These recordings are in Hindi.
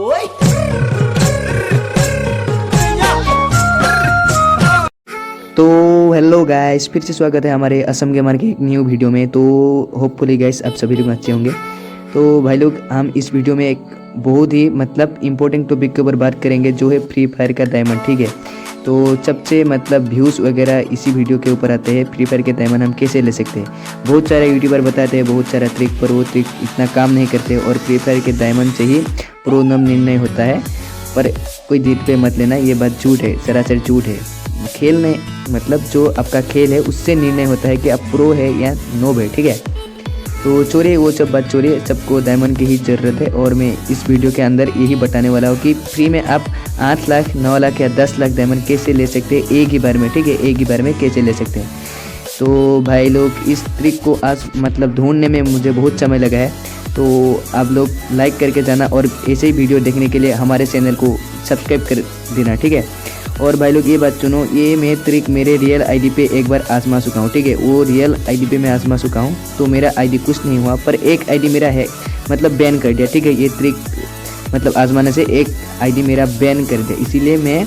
तो हेलो गाइस, फिर से स्वागत है हमारे असम गेमर के एक न्यू वीडियो में। तो होपफुली गाइस आप सभी लोग अच्छे होंगे। तो भाई लोग, हम इस वीडियो में एक बहुत ही मतलब इम्पोर्टेंट टॉपिक के ऊपर बात करेंगे, जो है फ्री फायर का डायमंड। ठीक है, तो सबसे मतलब व्यूज़ वगैरह इसी वीडियो के ऊपर आते हैं। फ्री फायर के डायमंड हम कैसे ले सकते हैं। बहुत सारे यूट्यूबर बताते हैं बहुत सारा ट्रिक, पर वो ट्रिक इतना काम नहीं करते और फ्री फायर के डायमंड से ही प्रो निर्णय होता है। पर कोई दिल पे मत लेना, ये बात झूठ है, सरासर झूठ है। खेल ने मतलब जो आपका खेल है उससे निर्णय होता है कि आप प्रो है या नोब है। ठीक है, तो छोड़िए वो सब बात, छोड़िए। सबको डायमंड की ही ज़रूरत है और मैं इस वीडियो के अंदर यही बताने वाला हूँ कि फ्री में आप 8 लाख 9 लाख या 10 लाख डायमंड कैसे ले सकते हैं एक ही बार में। ठीक है, एक ही बार में कैसे ले सकते हैं। तो भाई लोग, इस ट्रिक को आज मतलब ढूंढने में मुझे बहुत समय लगा है। तो आप लोग लाइक करके जाना और ऐसे ही वीडियो देखने के लिए हमारे चैनल को सब्सक्राइब कर देना। ठीक है, और भाई लोग ये बात सुनो, ये मैं ट्रिक मेरे रियल आईडी पे एक बार आजमा चुका हूँ। ठीक है, वो रियल आईडी पे मैं आजमा चुका हूँ, तो मेरा आईडी कुछ नहीं हुआ, पर एक आईडी मेरा है मतलब बैन कर दिया। ठीक है, ये ट्रिक मतलब आजमाने से एक आईडी मेरा बैन कर दिया। इसीलिए मैं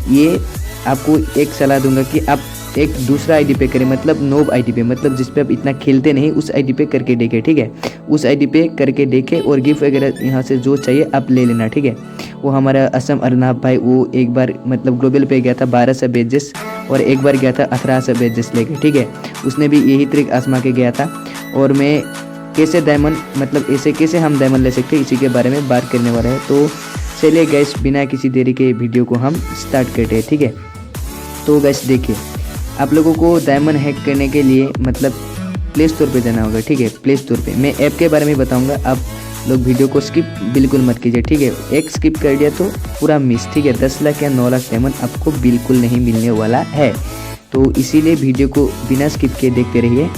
ये आपको एक सलाह दूंगा कि आप एक दूसरा आईडी पे करें, मतलब नोब आईडी पे, मतलब जिस पे आप इतना खेलते नहीं, उस आईडी पे करके देखें। ठीक है, उस आईडी पे करके देखें और गिफ्ट वगैरह यहाँ से जो चाहिए आप ले लेना। ठीक है, वो हमारा असम अर्नाब भाई, वो एक बार मतलब ग्लोबल पे गया था 1200 बेजेस और एक बार गया था 1800 बेजेस लेके। ठीक है, उसने भी यही ट्रिक आजमा के गया था। और मैं कैसे डायमंड मतलब ऐसे कैसे हम डायमंड ले सकते हैं, इसी के बारे में बात करने वाला है। तो चलिए गैस, बिना किसी देरी के वीडियो को हम स्टार्ट करते हैं। ठीक है, तो गैस देखिए, आप लोगों को डायमंड हैक करने के लिए मतलब प्ले स्टोर पे जाना होगा। ठीक है, प्ले स्टोर पे मैं ऐप के बारे में बताऊंगा, आप लोग वीडियो को स्किप बिल्कुल मत कीजिए। ठीक है, एक स्किप कर दिया तो पूरा मिस। ठीक है, 10 लाख या 9 लाख डायमंड आपको बिल्कुल नहीं मिलने वाला है। तो इसीलिए वीडियो को बिना स्किप के देखते रहिए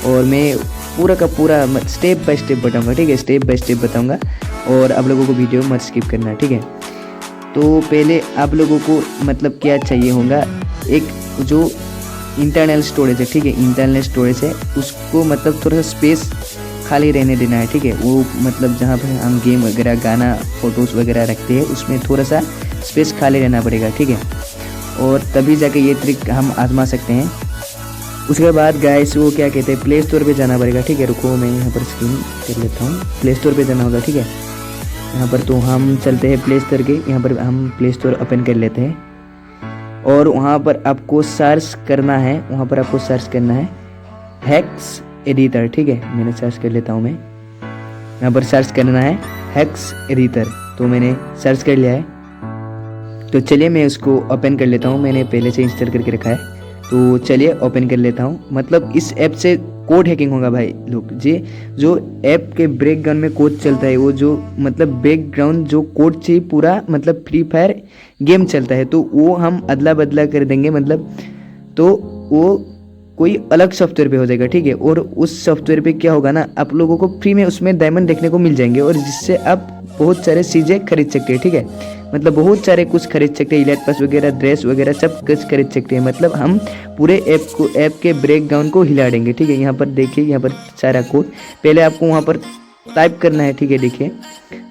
और मैं पूरा का पूरा स्टेप बाय स्टेप बताऊँगा। ठीक है, स्टेप बाय स्टेप बताऊँगा और आप लोगों को वीडियो मत स्किप करना। ठीक है, तो पहले आप लोगों को मतलब क्या चाहिए होगा, एक जो इंटरनल स्टोरेज है। ठीक है, इंटरनल स्टोरेज है, उसको मतलब थोड़ा सा स्पेस खाली रहने देना है। ठीक है, वो मतलब जहाँ पर हम गेम वगैरह गाना फोटोज़ वगैरह रखते हैं उसमें थोड़ा सा स्पेस खाली रहना पड़ेगा। ठीक है, और तभी जाके ये ट्रिक हम आजमा सकते हैं। उसके बाद गाइस वो क्या कहते हैं, प्ले स्टोर पे जाना पड़ेगा। ठीक है, रुको मैं यहाँ पर स्क्रीन कर लेता हूँ। प्ले स्टोर पे जाना होगा। ठीक है, यहाँ पर तो हम चलते हैं प्ले स्टोर के, यहाँ पर हम प्ले स्टोर ओपन कर लेते हैं और वहाँ पर आपको सर्च करना है, वहाँ पर आपको सर्च करना है हेक्स एडिटर। ठीक है, मैंने सर्च कर लेता हूँ। मैं यहाँ पर सर्च करना है हेक्स एडिटर, तो मैंने सर्च कर लिया है। तो चलिए मैं उसको ओपन कर लेता हूँ, मैंने पहले से इंस्टॉल करके रखा है। तो चलिए ओपन कर लेता हूँ। मतलब इस ऐप से कोड हैकिंग होगा भाई लोग जी। जो ऐप के बैकग्राउंड में कोड चलता है, वो जो मतलब बैकग्राउंड जो कोड से पूरा मतलब फ्री फायर गेम चलता है, तो वो हम अदला बदला कर देंगे मतलब, तो वो कोई अलग सॉफ्टवेयर पे हो जाएगा। ठीक है, और उस सॉफ्टवेयर पे क्या होगा ना, आप लोगों को फ्री में उसमें डायमंड देखने को मिल जाएंगे और जिससे आप बहुत सारे चीज़ें खरीद सकते हैं। ठीक है, मतलब बहुत सारे कुछ खरीद सकते हैं, इलाइट पास वगैरह, ड्रेस वगैरह सब कुछ खरीद सकते हैं। मतलब हम पूरे ऐप के बैकग्राउंड को हिला देंगे। ठीक है, यहाँ पर देखिए, यहाँ पर सारा कोड पहले आपको वहाँ पर टाइप करना है। ठीक है, देखिए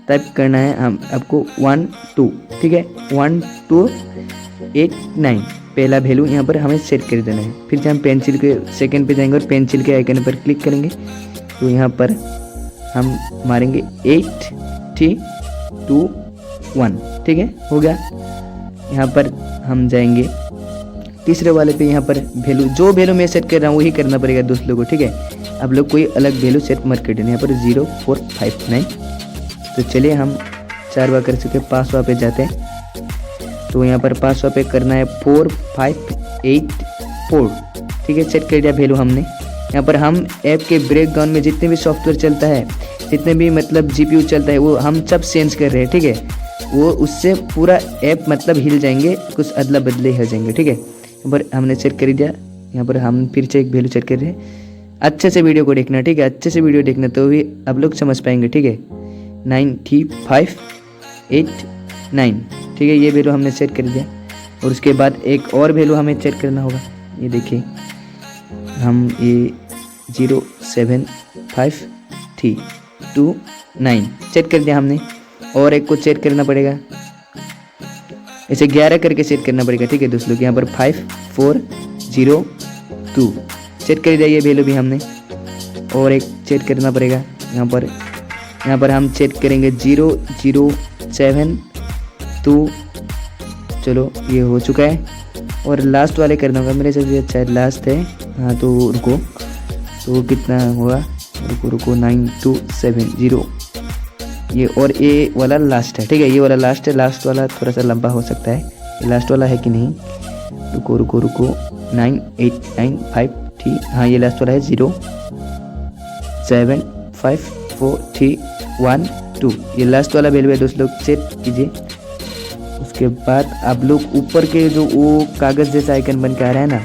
टाइप करना है हम आपको 1 2। ठीक है, 1 2 8 9 पहला वैल्यू यहाँ पर हमें सेट कर देना है। फिर हम पेंसिल के सेकंड पे जाएंगे और पेंसिल के आइकन पर क्लिक करेंगे, तो यहाँ पर हम मारेंगे 8 3 2 1। ठीक है, हो गया। यहाँ पर हम जाएंगे तीसरे वाले पे, यहाँ पर वैल्यू जो वैल्यू मैं सेट कर रहा हूँ वही करना पड़ेगा दोस्त लोगों। ठीक है, आप लोग कोई अलग वैल्यू सेट मत कर देना। यहाँ पर 0459। तो चलिए हम 4 बार कर चुके, 500 पे जाते हैं। तो यहाँ पर 500 पे करना है 4584। ठीक है, सेट कर दिया वैल्यू हमने। यहाँ पर हम ऐप के बैकग्राउंड में जितने भी सॉफ्टवेयर चलता है, जितने भी मतलब जीपीयू चलता है, वो हम सब चेंज कर रहे हैं। ठीक है, वो उससे पूरा ऐप मतलब हिल जाएंगे, कुछ अदला बदले हो जाएंगे। ठीक है, यहाँ पर हमने सेट कर दिया। यहाँ पर हम फिर से एक वैल्यू सेट कर रहे हैं। अच्छे से वीडियो को देखना। ठीक है, अच्छे से वीडियो देखना, तो भी आप लोग समझ पाएंगे। ठीक है, 9589। ठीक है, ये वैल्यू हमने सेट कर दिया और उसके बाद एक और वैल्यू हमें सेट करना होगा। ये देखिए, हम ये 07532 9 सेट कर दिया हमने। और एक को सेट करना पड़ेगा, इसे 11 करके सेट करना पड़ेगा। ठीक है दोस्त लोग, यहाँ पर 5402 सेट कर दिया ये वैल्यू भी हमने। और एक सेट करना पड़ेगा यहाँ पर हम सेट करेंगे 0072। चलो ये हो चुका है। और लास्ट वाले करना होगा, मेरे से अच्छा लास्ट है। हाँ तो रुको, तो कितना हुआ, रुको 9270 ये, और ये वाला लास्ट है। ठीक है ये वाला लास्ट है, लास्ट वाला थोड़ा सा लंबा हो सकता है, ये लास्ट वाला है कि नहीं। रुको 9895 ठीक, हाँ ये लास्ट वाला है 0754312 ये लास्ट वाला वैल्यू है दोस्त लोग, सेट कीजिए। उसके बाद आप लोग ऊपर के जो वो कागज़ जैसा आइकन बन के आ रहा है ना,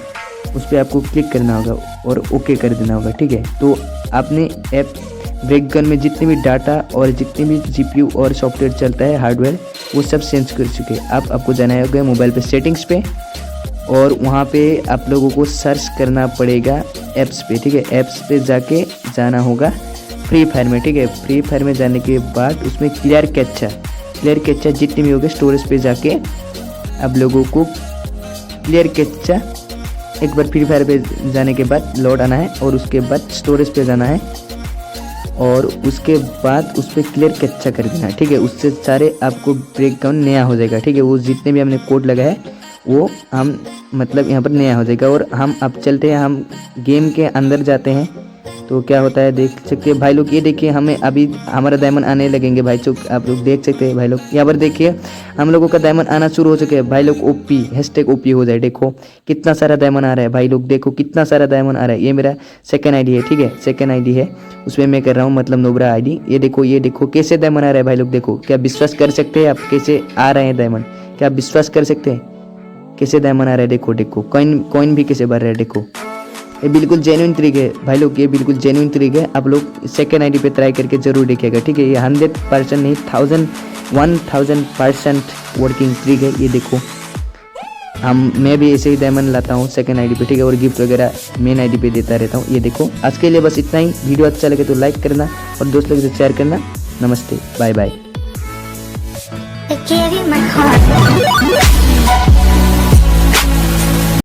उस पर आपको क्लिक करना होगा और ओके कर देना होगा। ठीक है, तो आपने ऐप ब्रेकगन में जितने भी डाटा और जितने भी जीपीयू और सॉफ्टवेयर चलता है हार्डवेयर, वो सब चेंज कर चुके हैं। आपको जाना होगा मोबाइल पे सेटिंग्स पे, और वहाँ पे आप लोगों को सर्च करना पड़ेगा ऐप्स पे। ठीक है, ऐप्स पे जाके जाना होगा फ्री फायर में। ठीक है, फ्री फायर में जाने के बाद उसमें क्लियर कैप्चा जितने भी हो गए स्टोरेज पे जाके आप लोगों को क्लियर कैप्चा एक बार फ्री फायर पे जाने के बाद लौट आना है, और उसके बाद स्टोरेज पे जाना है, और उसके बाद उस पर क्लियर कैप्चा कर देना है। ठीक है, उससे सारे आपको ब्रेकडाउन नया हो जाएगा। ठीक है, वो जितने भी हमने कोड लगा है वो हम मतलब यहाँ पर नया हो जाएगा। और हम अब चलते हैं, हम गेम के अंदर जाते हैं, तो क्या होता है देख सकते हैं भाई लोग। ये देखिए हमें अभी हमारा डायमंड आने लगेंगे भाई चुप, आप लोग देख सकते हैं भाई लोग। यहाँ पर देखिए हम लोगों का डायमंड आना शुरू हो चुके हैं भाई लोग। ओपी हैशटैग ओपी हो जाए, देखो कितना सारा डायमंड आ रहा है भाई लोग, देखो कितना सारा डायमंड आ रहा है। ये मेरा सेकंड आईडी है। ठीक है, सेकंड आईडी है, उसमें मैं कर रहा हूँ मतलब नोबरा आईडी। ये देखो कैसे डायमंड आ रहा है भाई लोग, देखो क्या विश्वास कर सकते हैं आप कैसे आ रहे हैं डायमंड, क्या आप विश्वास कर सकते हैं कैसे डायमंड आ रहा है। देखो कॉइन भी कैसे बढ़ रहा है, देखो ये बिल्कुल जेन्युइन तरीके है भाई लोग, ये बिल्कुल जेन्युइन तरीके है। आप लोग सेकेंड आईडी पे ट्राई करके जरूर देखिएगा। ठीक है, ये 100% नहीं 1000% वर्किंग ट्रिक है। ये देखो मैं भी ऐसे ही डायमंड लाता हूँ सेकेंड आईडी पे। ठीक है, और गिफ्ट वगैरह मेन आईडी पे देता रहता हूँ। ये देखो आज के लिए बस इतना ही। वीडियो अच्छा लगे तो लाइक करना और दोस्त लोगों से शेयर करना। नमस्ते, बाय बाय।